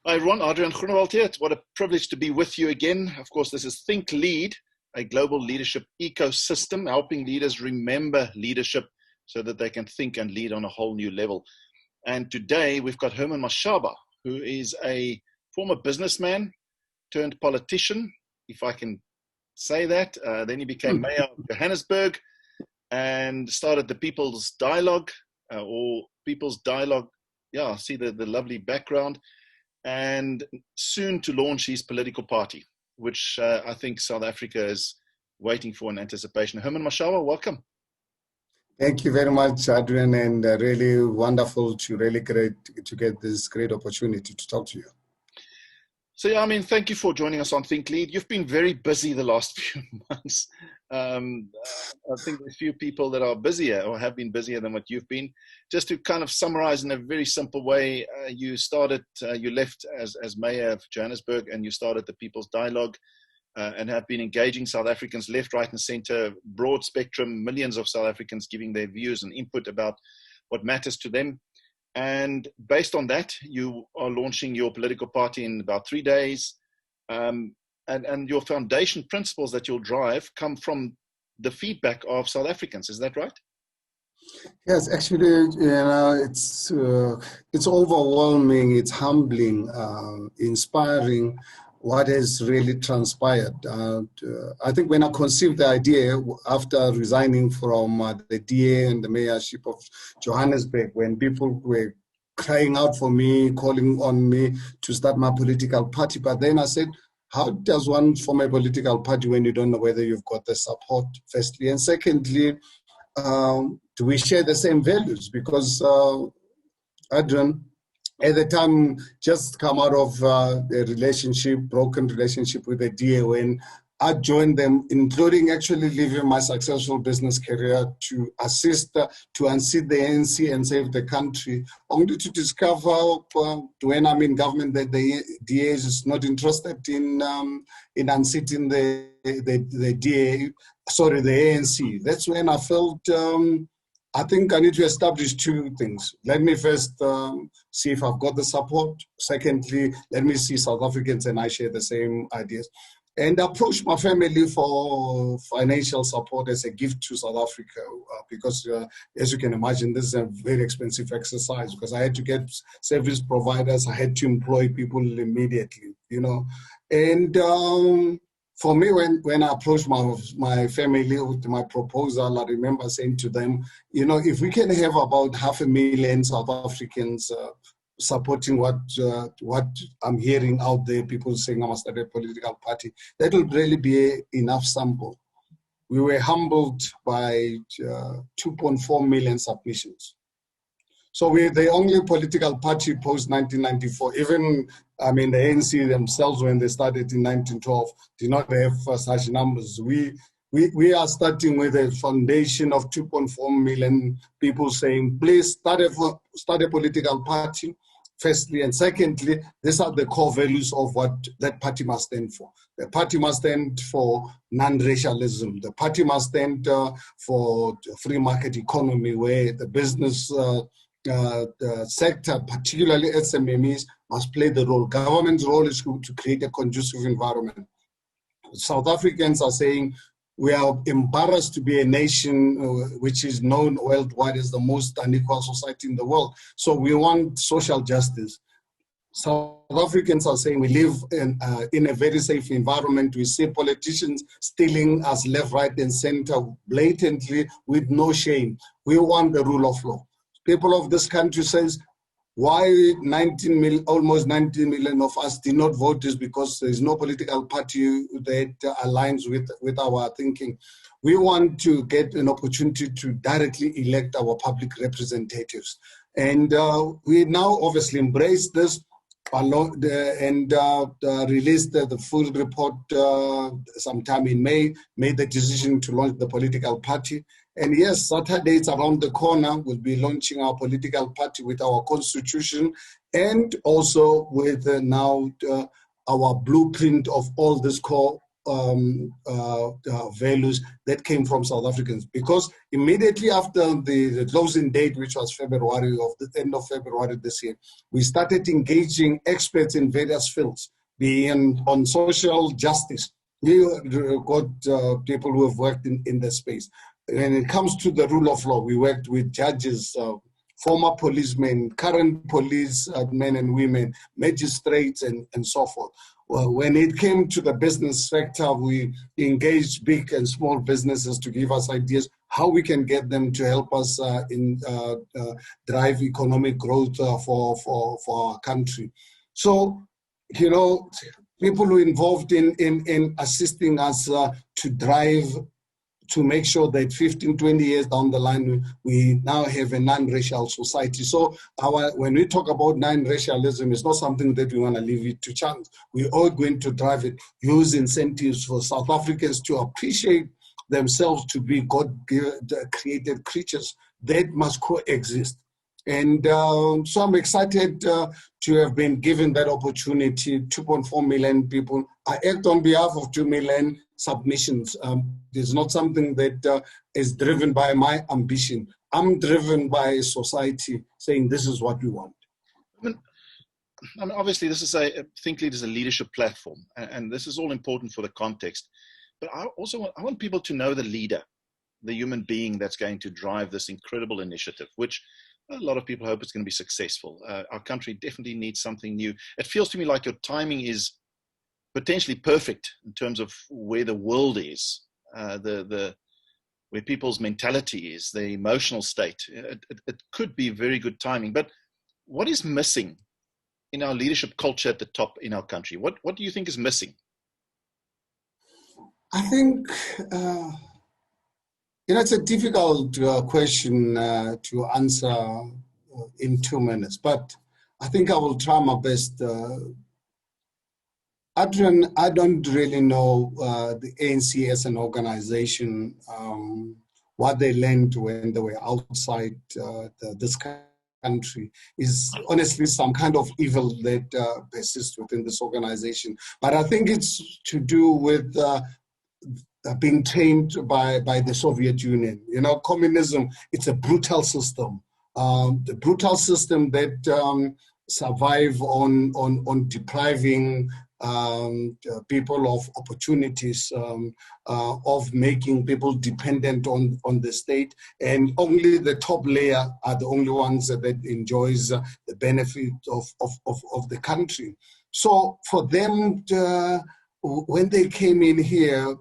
Hi everyone, Adriaan Groenewald here. What a privilege to be with you again. Of course, this is ThinkLead, a global leadership ecosystem, helping leaders remember leadership so that they can think and lead on a whole new level. And today we've got Herman Mashaba, who is a former businessman turned politician, if I can say that. Then he became mayor of Johannesburg and started the People's Dialogue, or People's Dialogue. Yeah, see the lovely background. And soon to launch his political party, which I think South Africa is waiting for in anticipation. Herman Mashaba, welcome. Thank you very much, Adriaan, and really wonderful to get this great opportunity to talk to you. So, yeah, thank you for joining us on ThinkLead. You've been very busy the last few months. I think there's few people that are busier or have been busier than what you've been. Just to kind of summarize in a very simple way, you left as mayor of Johannesburg and you started the People's Dialogue and have been engaging South Africans left, right and center, broad spectrum, millions of South Africans giving their views and input about what matters to them. And based on that, you are launching your political party in about 3 days. And your foundation principles that you'll drive come from the feedback of South Africans. Is that right? Yes, actually, it's overwhelming, it's humbling, inspiring what has really transpired. I think when I conceived the idea after resigning from the DA and the mayorship of Johannesburg, when people were crying out for me, calling on me to start my political party, but then I said, how does one form a political party when you don't know whether you've got the support, firstly? And secondly, do we share the same values? Because Adriaan, at the time, just come out of a broken relationship with the DA when I joined them, including actually leaving my successful business career to assist, to unseat the ANC and save the country, only to discover when I'm in government that the DA is not interested in unseating the DA, sorry, the ANC. That's when I felt, I think I need to establish two things. Let me first see if I've got the support. Secondly, let me see South Africans and I share the same ideas. And approach my family for financial support as a gift to South Africa because, as you can imagine, this is a very expensive exercise because I had to get service providers, I had to employ people immediately, And for me, when I approached my family with my proposal, I remember saying to them, if we can have about 500,000 South Africans supporting what I'm hearing out there, people saying I must start a political party, that will really be enough sample. We were humbled by 2.4 million submissions. So we're the only political party post-1994. Even, the ANC themselves, when they started in 1912, did not have such numbers. We are starting with a foundation of 2.4 million people saying, please start a political party, firstly. And secondly, these are the core values of what that party must stand for. The party must stand for non-racialism. The party must stand for free market economy where the business sector, particularly SMEs, must play the role. Government's role is to create a conducive environment. South Africans are saying we are embarrassed to be a nation which is known worldwide as the most unequal society in the world. So we want social justice. South Africans are saying we live in a very safe environment. We see politicians stealing us left, right, and center blatantly with no shame. We want the rule of law. People of this country says, why almost 19 million of us did not vote is because there is no political party that aligns with our thinking. We want to get an opportunity to directly elect our public representatives. And we now obviously embrace this and released the full report sometime in May, made the decision to launch the political party. And yes, Saturday, it's around the corner. We'll be launching our political party with our constitution and also with now our blueprint of all these core values that came from South Africans, because immediately after the closing date, which was February of the end of February this year, we started engaging experts in various fields, being on social justice. We got people who have worked in the space. When it comes to the rule of law, we worked with judges, former policemen, current police men and women, magistrates, and so forth. Well, when it came to the business sector, we engaged big and small businesses to give us ideas how we can get them to help us drive economic growth for our country. So, you know, people who are involved in assisting us to drive, to make sure that 15, 20 years down the line, we now have a non-racial society. So when we talk about non-racialism, it's not something that we want to leave it to chance. We're all going to drive it, use incentives for South Africans to appreciate themselves to be God-created creatures that must coexist. And so I'm excited to have been given that opportunity. 2.4 million people. I act on behalf of 2 million submissions. It's not something that is driven by my ambition. I'm driven by society saying this is what we want. I mean, obviously, this is ThinkLead is a leadership platform, and this is all important for the context. But I want people to know the leader, the human being that's going to drive this incredible initiative, which a lot of people hope it's going to be successful. Our country definitely needs something new. It feels to me like your timing is potentially perfect in terms of where the world is, where people's mentality is, the emotional state. It could be very good timing. But what is missing in our leadership culture at the top in our country? What do you think is missing? I think it's a difficult question to answer in 2 minutes, but I think I will try my best. Adriaan, I don't really know the ANC as an organization, what they learned when they were outside this country is honestly some kind of evil that persists within this organization. But I think it's to do with being trained by the Soviet Union. You know, communism, it's a brutal system. The brutal system that survive on depriving people of opportunities, of making people dependent on the state, and only the top layer are the only ones that enjoys the benefit of the country. So for them, when they came in here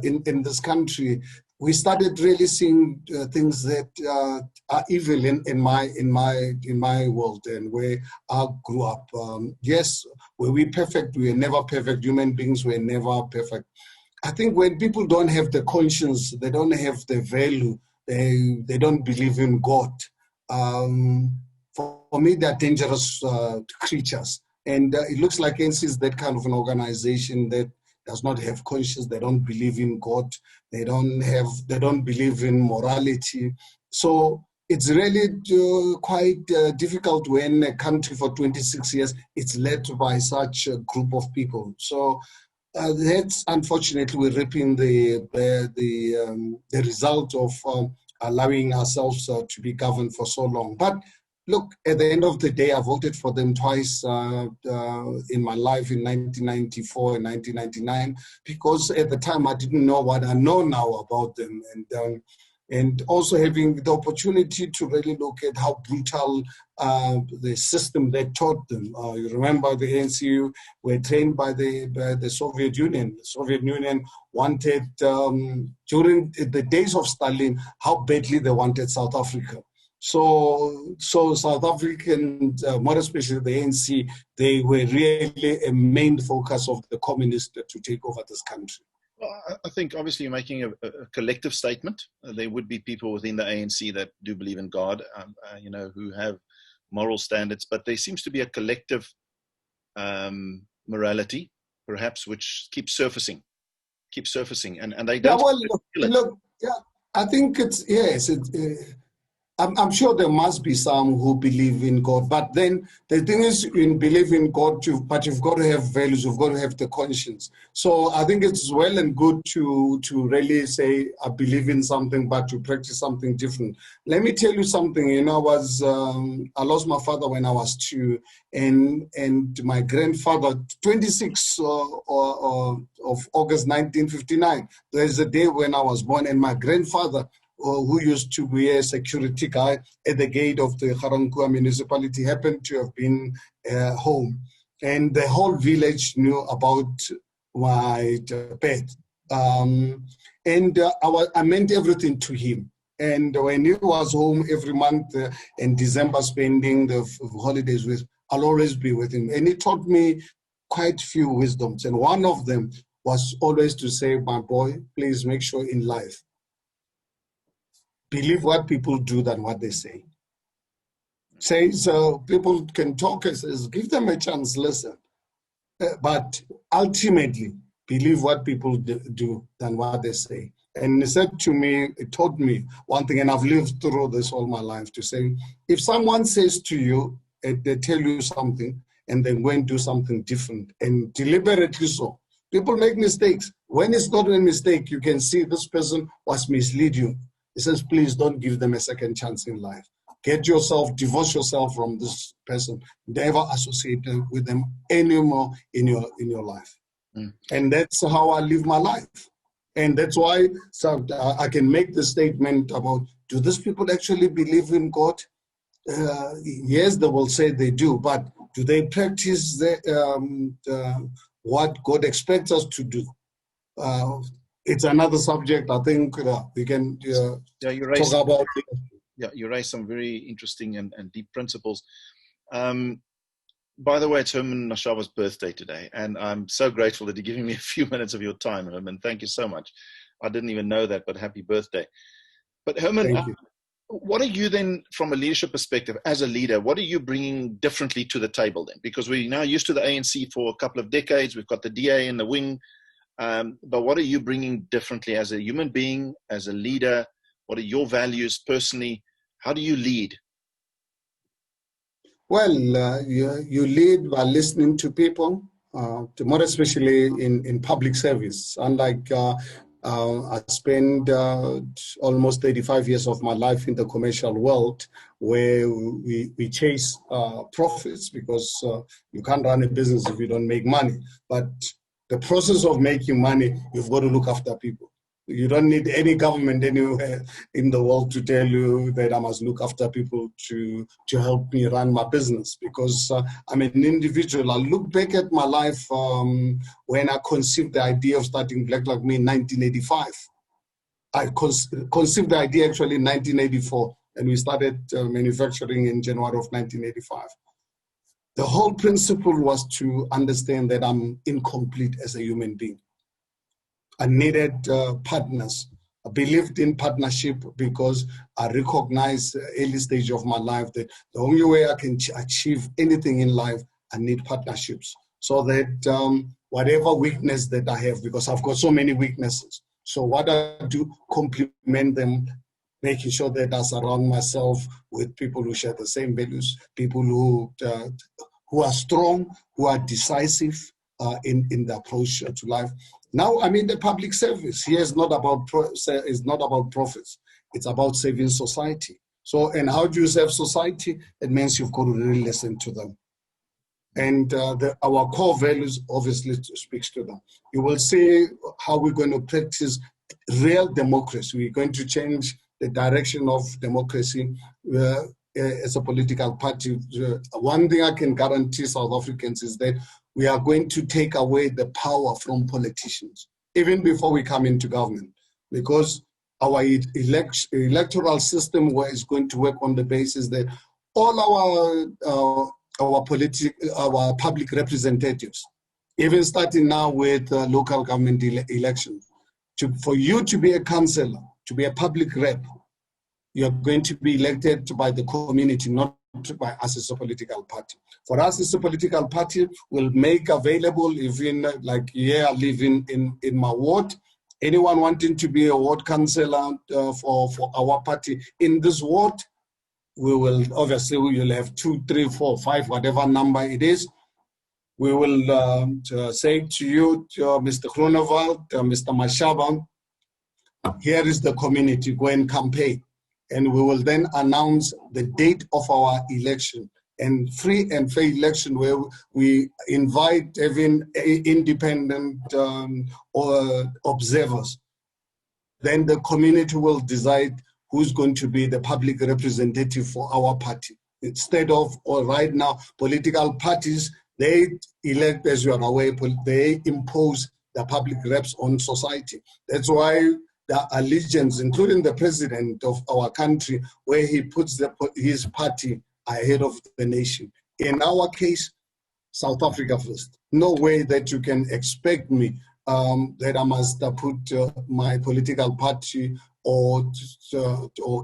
in this country, we started really seeing things that are evil in my world and where I grew up. Yes, were we perfect? We were never perfect. Human beings were never perfect. I think when people don't have the conscience, they don't have the value, they don't believe in God. For me, they're dangerous creatures. And it looks like ANC is that kind of an organization that does not have conscience. They don't believe in God. They don't believe in morality. So it's really quite difficult when a country for 26 years it's led by such a group of people. So that's unfortunately we're reaping the result of allowing ourselves to be governed for so long. But look, at the end of the day, I voted for them twice in my life in 1994 and 1999, because at the time I didn't know what I know now about them. And also having the opportunity to really look at how brutal the system that taught them. You remember the ANC were trained by the Soviet Union. The Soviet Union wanted, during the days of Stalin, how badly they wanted South Africa. So South Africans, more especially the ANC, they were really a main focus of the communists to take over this country. Well, I think obviously you're making a collective statement. There would be people within the ANC that do believe in God, who have moral standards, but there seems to be a collective morality, perhaps, which keeps surfacing, and they don't. Yeah, well, look, yeah, I think it's, yes, I'm sure there must be some who believe in God, but then the thing is, in believe in God too, but you've got to have values, you've got to have the conscience. So I think it's well and good to really say, I believe in something, but to practice something different. Let me tell you something, you know, I lost my father when I was 2, and my grandfather, 26 of August 1959, there's a day when I was born, and my grandfather, who used to be a security guy at the gate of the Ga-Rankuwa municipality, happened to have been home. And the whole village knew about my pet. I meant everything to him. And when he was home every month in December, spending the holidays with, I'll always be with him. And he taught me quite few wisdoms. And one of them was always to say, my boy, please make sure in life, believe what people do than what they say. Says people can talk, says give them a chance, listen. But ultimately, believe what people do than what they say. And he said to me, it taught me one thing, and I've lived through this all my life, to say, if someone says to you, they tell you something, and then go and do something different, and deliberately so. People make mistakes. When it's not a mistake, you can see this person was mislead you. He says, please don't give them a second chance in life. Get yourself, divorce yourself from this person. Never associate with them anymore in your life. And that's how I live my life. And that's why I can make the statement about, do these people actually believe in God? Yes, they will say they do, but do they practice what God expects us to do? It's another subject. I think we can talk about. Yeah, you raised some very interesting and deep principles. By the way, it's Herman Mashaba's birthday today, and I'm so grateful that you're giving me a few minutes of your time, Herman. Thank you so much. I didn't even know that, but happy birthday. But Herman, what are you then, from a leadership perspective, as a leader, what are you bringing differently to the table then? Because we're now used to the ANC for a couple of decades. We've got the DA in the wing. But what are you bringing differently as a human being, as a leader? What are your values personally? How do you lead? Well, you lead by listening to people, more especially in public service. Unlike I spent almost 35 years of my life in the commercial world, where we chase profits, because you can't run a business if you don't make money. But the process of making money, you've got to look after people. You don't need any government anywhere in the world to tell you that I must look after people to help me run my business, because I'm an individual. I look back at my life when I conceived the idea of starting Black Like Me in 1985. I conceived the idea actually in 1984, and we started manufacturing in January of 1985. The whole principle was to understand that I'm incomplete as a human being. I needed partners. I believed in partnership because I recognized early stage of my life that the only way I can achieve anything in life, I need partnerships. So that whatever weakness that I have, because I've got so many weaknesses, so what I do, complement them, making sure that I surround myself with people who share the same values, people who are strong, who are decisive in the approach to life. Now I'm in the public service. Here it's not about profits. It's about saving society. So, and how do you save society? It means you've got to really listen to them. And our core values obviously speaks to them. You will see how we're going to practice real democracy. We're going to change the direction of democracy as a political party. One thing I can guarantee South Africans is that we are going to take away the power from politicians, even before we come into government, because our electoral system is going to work on the basis that all our public representatives, even starting now with local government elections, for you to be a councillor, to be a public rep, you're going to be elected by the community, not by us as a political party. For us as a political party, we'll make available, even like here I live in my ward, anyone wanting to be a ward councillor for our party in this ward, we will, obviously, we will have 2, 3, 4, 5, whatever number it is. We will say to you, to Mr. Groenewald, Mr. Mashaba, here is the community, go and campaign. And we will then announce the date of our election, and free and fair election where we invite even independent or observers. Then the community will decide who's going to be the public representative for our party. Instead of, or right now, political parties, they elect, as you are aware, they impose the public reps on society. That's why the allegiance, including the president of our country, where he puts his party ahead of the nation. In our case, South Africa first. No way that you can expect me that I must put my political party or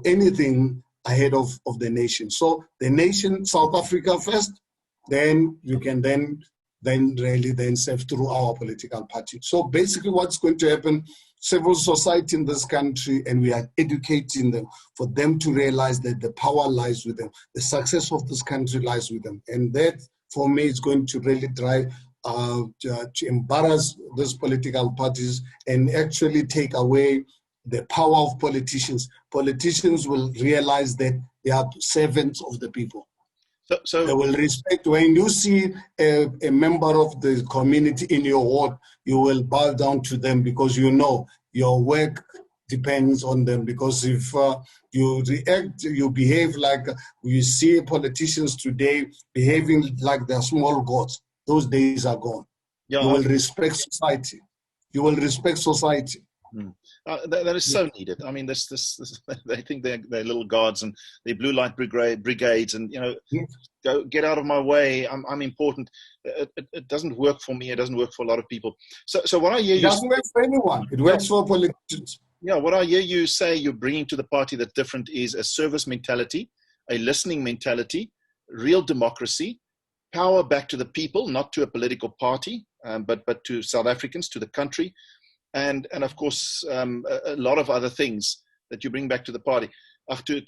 anything ahead of the nation. So the nation, South Africa first, then you can then really serve through our political party. So basically what's going to happen, civil society in this country, and we are educating them for them to realize that the power lies with them. The success of this country lies with them. And that, for me, is going to really drive to embarrass these political parties and actually take away the power of politicians. Politicians will realize that they are servants of the people. So they will respect. When you see a member of the community in your ward, you will bow down to them because you know your work depends on them. Because if you react, you behave like we see politicians today behaving like they're small gods, those days are gone. Yeah, you will respect society. You will respect society. That is so needed. I mean, this they think they're little guards and they're blue light brigades, and go get out of my way. I'm important. It doesn't work for me. It doesn't work for a lot of people. So what I hear you, it doesn't work for anyone. It works for politicians. Yeah, what I hear you say you're bringing to the party that's different is a service mentality, a listening mentality, real democracy, power back to the people, not to a political party, but to South Africans, to the country. And of course, a lot of other things that you bring back to the party, to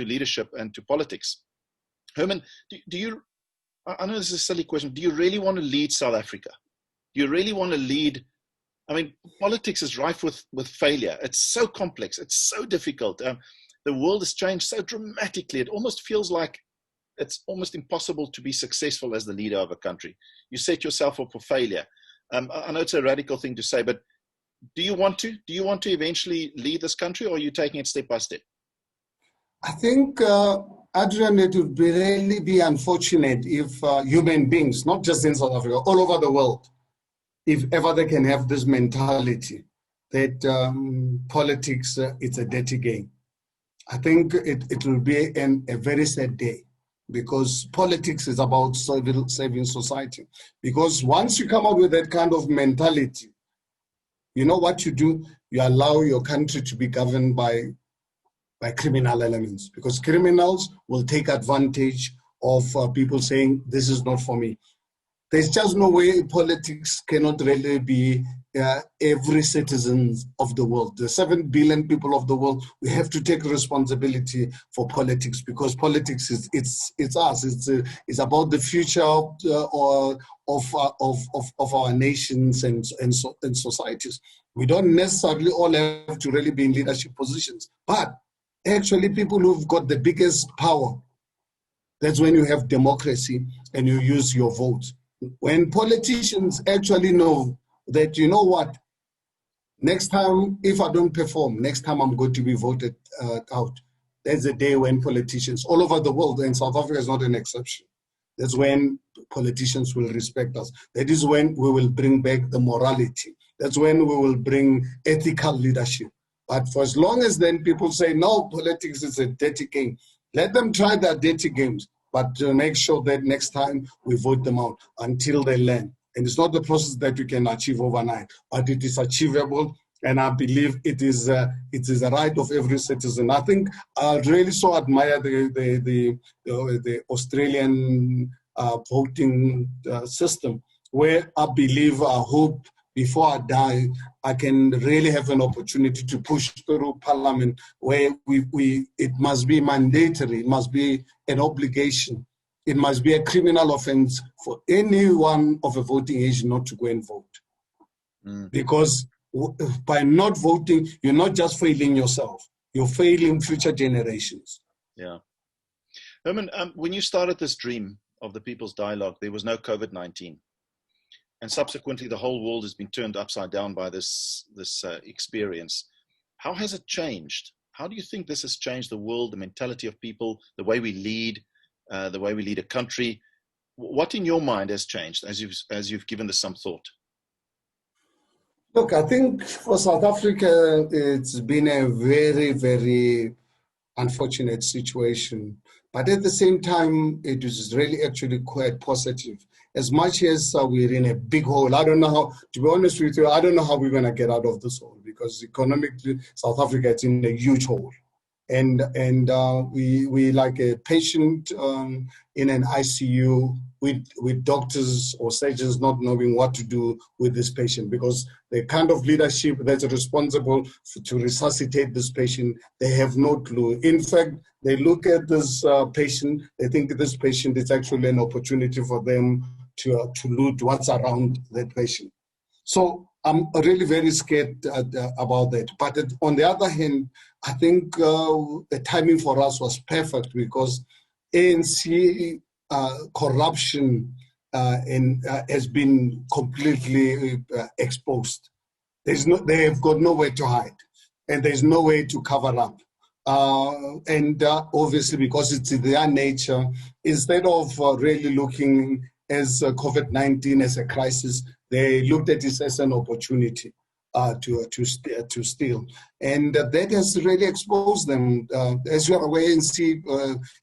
leadership and to politics. Herman, do you? I know this is a silly question. Do you really want to lead South Africa? Do you really want to lead? I mean, politics is rife with failure. It's so complex. It's so difficult. The world has changed so dramatically. It almost feels like it's almost impossible to be successful as the leader of a country. You set yourself up for failure. I know it's a radical thing to say, but do you want to? Do you want to eventually lead this country, or are you taking it step by step? I think, Adriaan, it would really be unfortunate if human beings, not just in South Africa, all over the world, if ever they can have this mentality that politics, it's a dirty game. I think it will be a very sad day, because politics is about saving society. Because once you come up with that kind of mentality, you know what you do? You allow your country to be governed by criminal elements, because criminals will take advantage of people saying, this is not for me. There's just no way politics cannot really be every citizen of the world. The 7 billion people of the world, we have to take responsibility for politics, because politics it's us. It's about the future of our nations and societies. We don't necessarily all have to really be in leadership positions, but actually people who've got the biggest power, that's when you have democracy and you use your vote. When politicians actually know that, you know what, next time, if I don't perform, next time I'm going to be voted out. There's a day when politicians all over the world, and South Africa is not an exception, that's when politicians will respect us. That is when we will bring back the morality. That's when we will bring ethical leadership. But for as long as then people say, no, politics is a dirty game, let them try their dirty games, but to make sure that next time we vote them out until they learn. And it's not the process that you can achieve overnight, but it is achievable. And I believe it is a right of every citizen. I think I really so admire the Australian voting system, where I believe, I hope before I die, I can really have an opportunity to push through Parliament where it must be mandatory, it must be an obligation, it must be a criminal offense for anyone of a voting age not to go and vote. Because by not voting, you're not just failing yourself, you're failing future generations. Yeah. Herman, when you started this dream of the People's Dialogue, there was no COVID-19. And subsequently, the whole world has been turned upside down by this experience. How has it changed? How do you think this has changed the world, the mentality of people, the way we lead a country? What in your mind has changed as you've given this some thought? Look, I think for South Africa, it's been a very, very unfortunate situation. But at the same time, it is really actually quite positive. As much as we're in a big hole, I don't know how, to be honest with you, I don't know how we're going to get out of this hole, because economically, South Africa is in a huge hole. And we like a patient in an ICU with doctors or surgeons not knowing what to do with this patient, because the kind of leadership that's responsible to resuscitate this patient, they have no clue. In fact, they look at this patient, they think this patient is actually an opportunity for them to loot what's around that patient. So I'm really very scared about that. But on the other hand, I think the timing for us was perfect, because ANC corruption has been completely exposed. They have got nowhere to hide, and there's no way to cover up. Obviously, because it's in their nature, instead of really looking as COVID-19 as a crisis, they looked at it as an opportunity to steal. And that has really exposed them. As you are aware, ANC,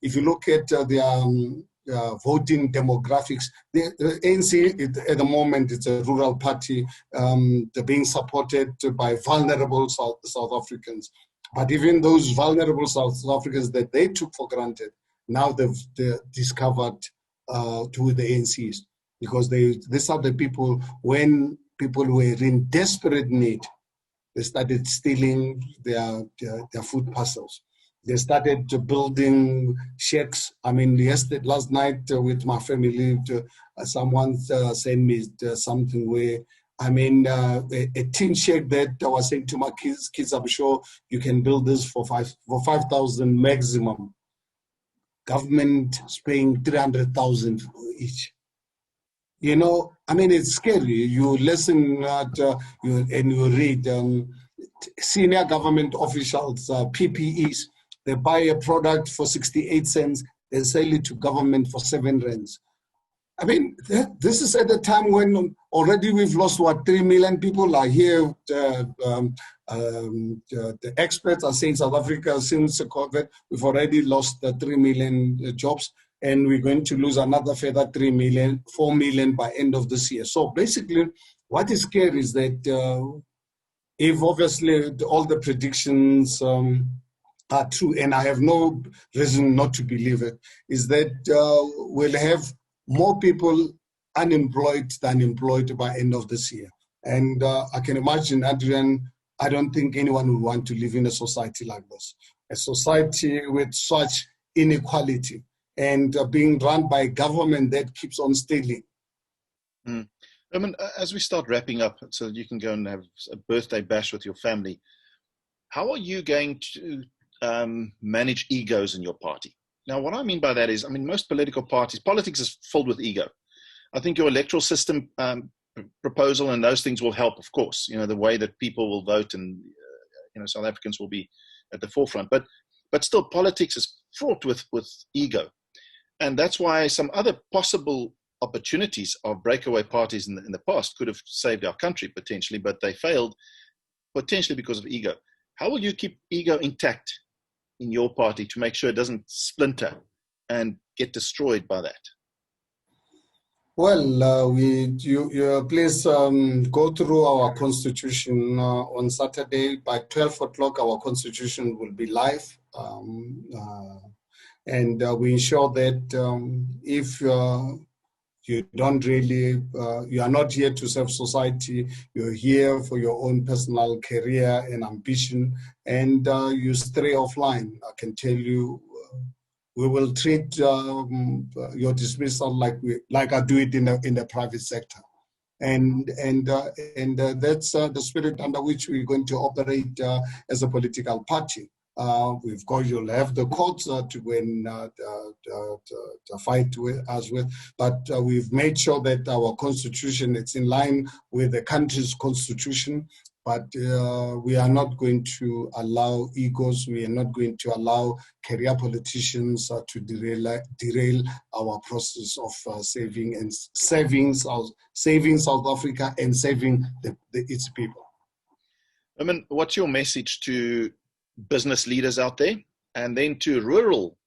if you look at their voting demographics, the ANC at the moment, it's a rural party. They're being supported by vulnerable South Africans. But even those vulnerable South Africans that they took for granted, now they've discovered to the ANCs, because these are the people, when people were in desperate need, they started stealing their food parcels. They started building shacks. I mean, last night with my family, someone sent me something where, I mean, a tin shack that I was saying to my kids, I'm sure you can build this for 5,000 maximum. Government is paying 300,000 each. You know, I mean, it's scary. You listen and you read senior government officials, PPEs, they buy a product for 68 cents, they sell it to government for 7 rands. I mean, this is at a time when already we've lost, 3 million people are here. The experts are saying South Africa, since COVID, we've already lost 3 million jobs, and we're going to lose another further 4 million by end of this year. So basically, what is scary is that if obviously all the predictions are true, and I have no reason not to believe it, is that we'll have more people unemployed than employed by end of this year. And I can imagine, Adriaan, I don't think anyone would want to live in a society like this, a society with such inequality and being run by a government that keeps on stealing. I mean, as we start wrapping up, so that you can go and have a birthday bash with your family, how are you going to manage egos in your party? Now, what I mean by that is, I mean, most political parties, politics is filled with ego. I think your electoral system proposal and those things will help, of course, you know, the way that people will vote, and, you know, South Africans will be at the forefront. But still, politics is fraught with ego. And that's why some other possible opportunities of breakaway parties in the past could have saved our country potentially, but they failed potentially because of ego. How will you keep ego intact in your party to make sure it doesn't splinter and get destroyed by that? Well, you please go through our constitution on Saturday. By 12 o'clock, our constitution will be live. And we ensure that if You don't really, you are not here to serve society. You're here for your own personal career and ambition, and you stray offline. I can tell you, we will treat your dismissal like I do it in the private sector. And that's the spirit under which we're going to operate as a political party. You'll have the courts to win the fight with us with, but we've made sure that our constitution is in line with the country's constitution. But we are not going to allow egos. We are not going to allow career politicians to derail our process of saving South Africa and saving its people. Herman, what's your message to business leaders out there, and then to rural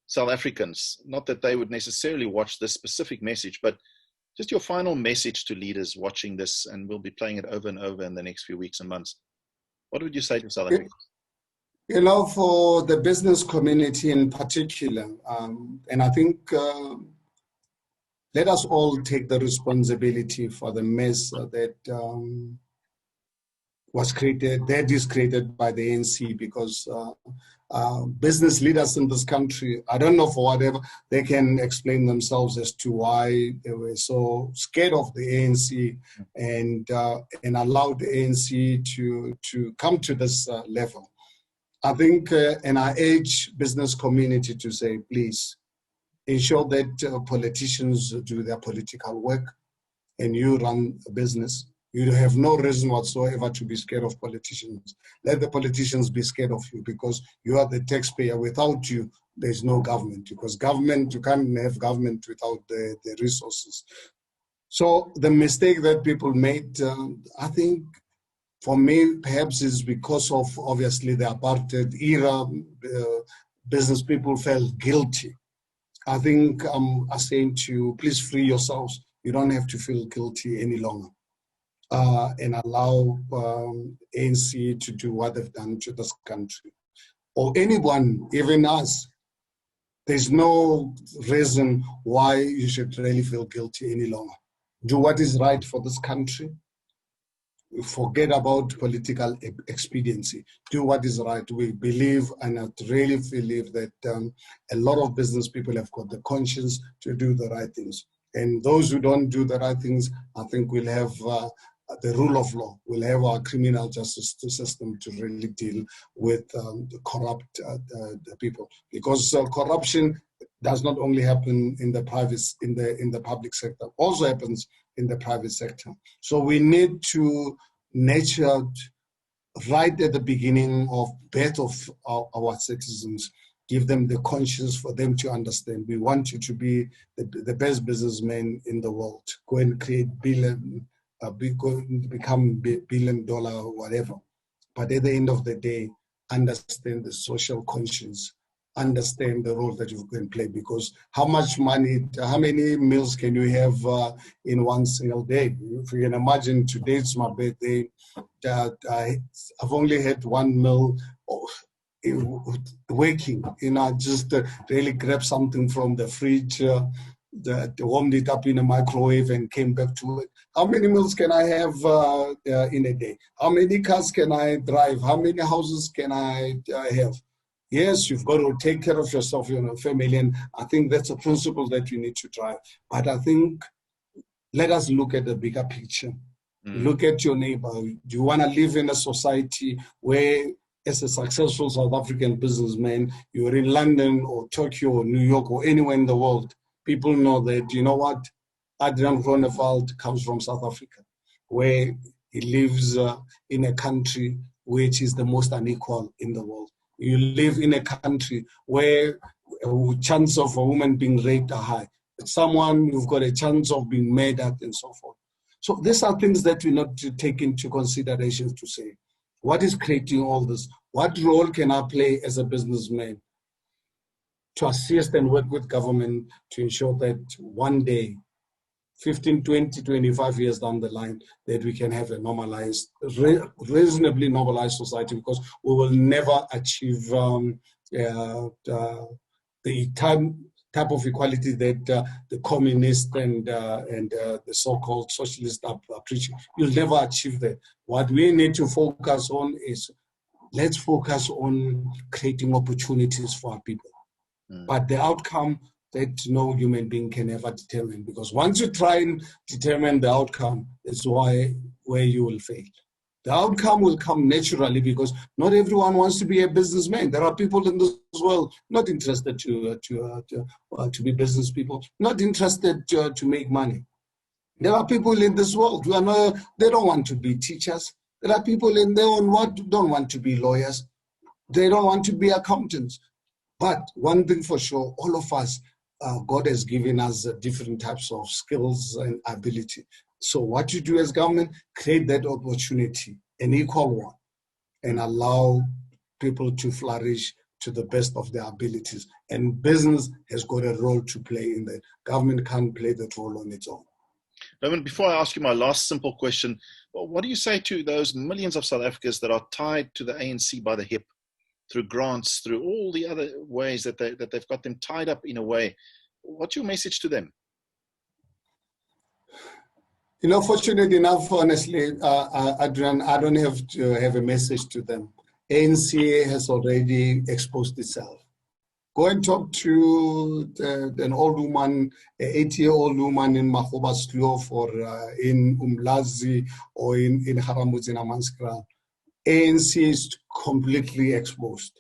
South Africans? Not that they would necessarily watch this specific message, but just your final message to leaders watching this, and we'll be playing it over and over in the next few weeks and months. What would you say to South Africans? You know, for the business community in particular, and I think let us all take the responsibility for the mess that is created by the ANC, because business leaders in this country, I don't know, for whatever, they can explain themselves as to why they were so scared of the ANC and allowed the ANC to come to this level. I think, and I urge business community to say, please ensure that politicians do their political work and you run a business. You have no reason whatsoever to be scared of politicians. Let the politicians be scared of you, because you are the taxpayer. Without you, there's no government, because government, you can't have government without the resources. So the mistake that people made, I think, for me, perhaps is because of, obviously, the apartheid era, business people felt guilty. I think I'm saying to you, please free yourselves. You don't have to feel guilty any longer. And allow ANC to do what they've done to this country. Or anyone, even us. There's no reason why you should really feel guilty any longer. Do what is right for this country. Forget about political expediency. Do what is right. We believe, and I really believe that a lot of business people have got the conscience to do the right things. And those who don't do the right things, I think we'll have the rule of law. We'll have our criminal justice system to really deal with the corrupt the people. Because corruption does not only happen in the public sector, also happens in the private sector. So we need to nurture right at the beginning of birth of our citizens, give them the conscience for them to understand. We want you to be the best businessman in the world. Go and create become $1 billion or whatever. But at the end of the day, understand the social conscience, understand the role that you can play, because how much money, how many meals can you have in one single day? If you can imagine, today it's my birthday, I've only had one meal waking, just really grab something from the fridge, warmed it up in a microwave and came back to it. How many meals can I have in a day? How many cars can I drive? How many houses can I have? Yes, you've got to take care of yourself, family, and I think that's a principle that you need to drive. But I think let us look at the bigger picture. Look at your neighbor. Do you want to live in a society where, as a successful South African businessman, you're in London or Tokyo or New York or anywhere in the world, people know that, you know what, Adriaan Groenewald comes from South Africa, where he lives in a country which is the most unequal in the world. You live in a country where chance of a woman being raped are high. Someone, you've got a chance of being murdered and so forth. So these are things that we need to take into consideration to say, what is creating all this? What role can I play as a businessman to assist and work with government to ensure that one day, 15, 20, 25 years down the line, that we can have a normalized, reasonably normalized society, because we will never achieve the type of equality that the communists and the so-called socialists are preaching. You'll never achieve that. What we need to focus on is, let's focus on creating opportunities for our people. But the outcome, that no human being can ever determine, because once you try and determine the outcome, it's where you will fail. The outcome will come naturally, because not everyone wants to be a businessman. There are people in this world not interested to be business people, not interested to make money. There are people in this world who are not, they don't want to be teachers. There are people in their own world who don't want to be lawyers. They don't want to be accountants. But one thing for sure, all of us, God has given us different types of skills and ability. So what you do as government, create that opportunity, an equal one, and allow people to flourish to the best of their abilities. And business has got a role to play in that. Government can't play that role on its own. Herman, before I ask you my last simple question, what do you say to those millions of South Africans that are tied to the ANC by the hip, through grants, through all the other ways that they've got them tied up in a way? What's your message to them? You know, fortunate enough, honestly, Adriaan, I don't have to have a message to them. ANC has already exposed itself. Go and talk to an old woman, an 80-year-old woman in Mahobaskloof or in Umlazi or in Haramutz in Hammanskraal. ANC is completely exposed,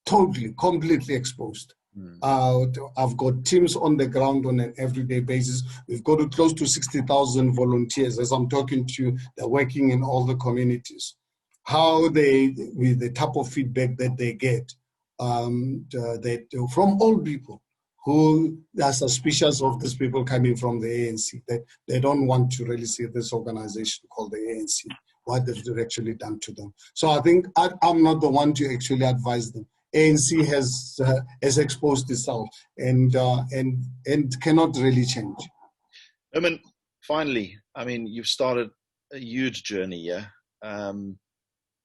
totally, completely exposed. I've got teams on the ground on an everyday basis. We've got close to 60,000 volunteers. As I'm talking to you, they're working in all the communities. How with the type of feedback that they get from all people who are suspicious of these people coming from the ANC, that they don't want to really see this organization called the ANC, what they've actually done to them. So I think I'm not the one to actually advise them. ANC has exposed itself and cannot really change. Herman, finally, I mean, you've started a huge journey, yeah?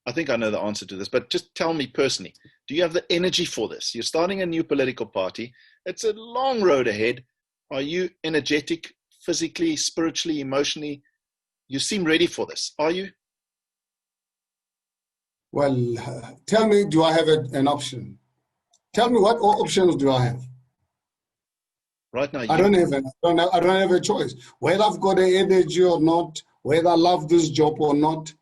I think I know the answer to this, but just tell me personally, do you have the energy for this? You're starting a new political party. It's a long road ahead. Are you energetic, physically, spiritually, emotionally? You seem ready for this. Are you? Well, tell me, do I have an option? Tell me, what options do I have? Right now, I don't have a choice. Whether I've got the energy or not, whether I love this job or not,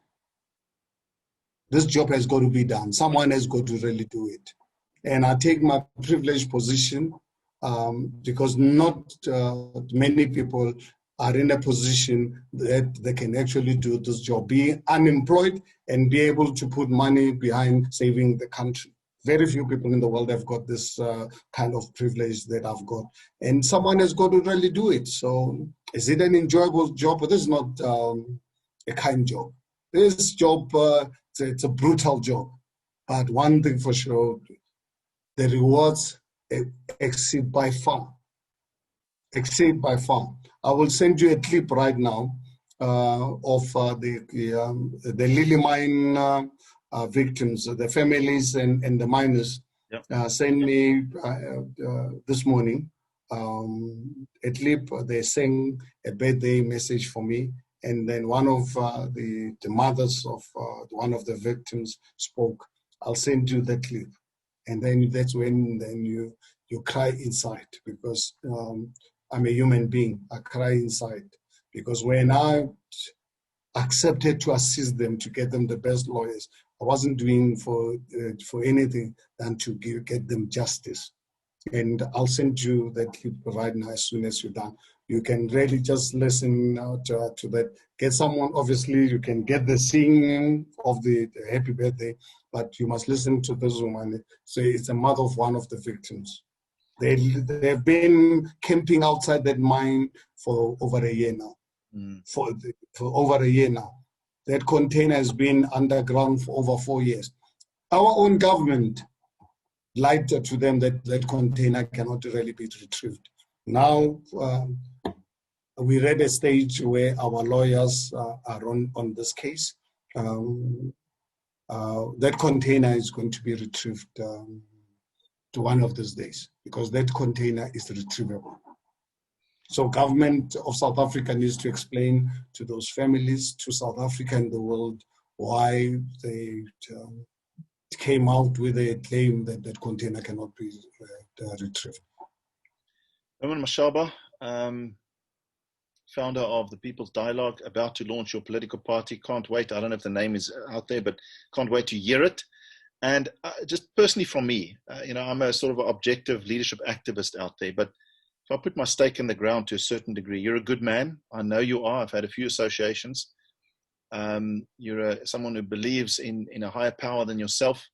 this job has got to be done. Someone has got to really do it. And I take my privileged position because not many people are in a position that they can actually do this job, be unemployed and be able to put money behind saving the country. Very few people in the world have got this kind of privilege that I've got. And someone has got to really do it. So is it an enjoyable job? But this is not a kind job. This job, it's a brutal job. But one thing for sure, the rewards exceed by far. Exceed by far. I will send you a clip right now of the Lily Mine victims, the families and the miners. Yep. Sent me this morning a clip. They sang a birthday message for me, and then one of the mothers of one of the victims spoke. I'll send you that clip, and then that's when then you cry inside, because I'm a human being. I cry inside because when I accepted to assist them, to get them the best lawyers, I wasn't doing for anything than to get them justice. And I'll send you that clip right now as soon as you're done. You can really just listen to that. Get someone, obviously, you can get the singing of the happy birthday, but you must listen to this woman. So it's the mother of one of the victims. They've been camping outside that mine for over a year now. For over a year now. That container has been underground for over 4 years. Our own government lied to them that that container cannot really be retrieved. Now, we're at a stage where our lawyers are on this case. That container is going to be retrieved to one of these days, because that container is retrievable. So government of South Africa needs to explain to those families, to South Africa and the world, why they came out with a claim that that container cannot be retrieved. Herman Mashaba, founder of the People's Dialogue, about to launch your political party. Can't wait. I don't know if the name is out there, but can't wait to hear it. And just personally from me, I'm a sort of an objective leadership activist out there, but if I put my stake in the ground to a certain degree, you're a good man. I know you are. I've had a few associations. You're someone who believes in a higher power than yourself.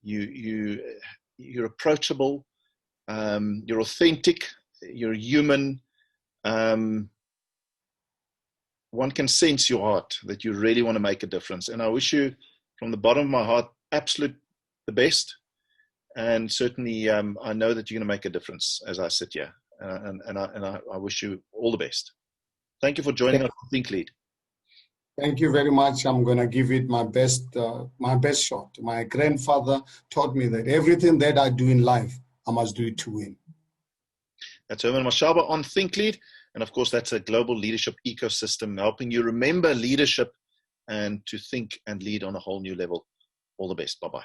You're approachable. You're authentic. You're human. One can sense your heart that you really want to make a difference. And I wish you, from the bottom of my heart, absolute the best. And certainly, I know that you're going to make a difference as I sit here. And I wish you all the best. Thank you for joining us on ThinkLead. Thank you very much. I'm going to give it my best shot. My grandfather taught me that everything that I do in life, I must do it to win. That's Herman Mashaba on ThinkLead. And of course, that's a global leadership ecosystem helping you remember leadership and to think and lead on a whole new level. All the best. Bye-bye.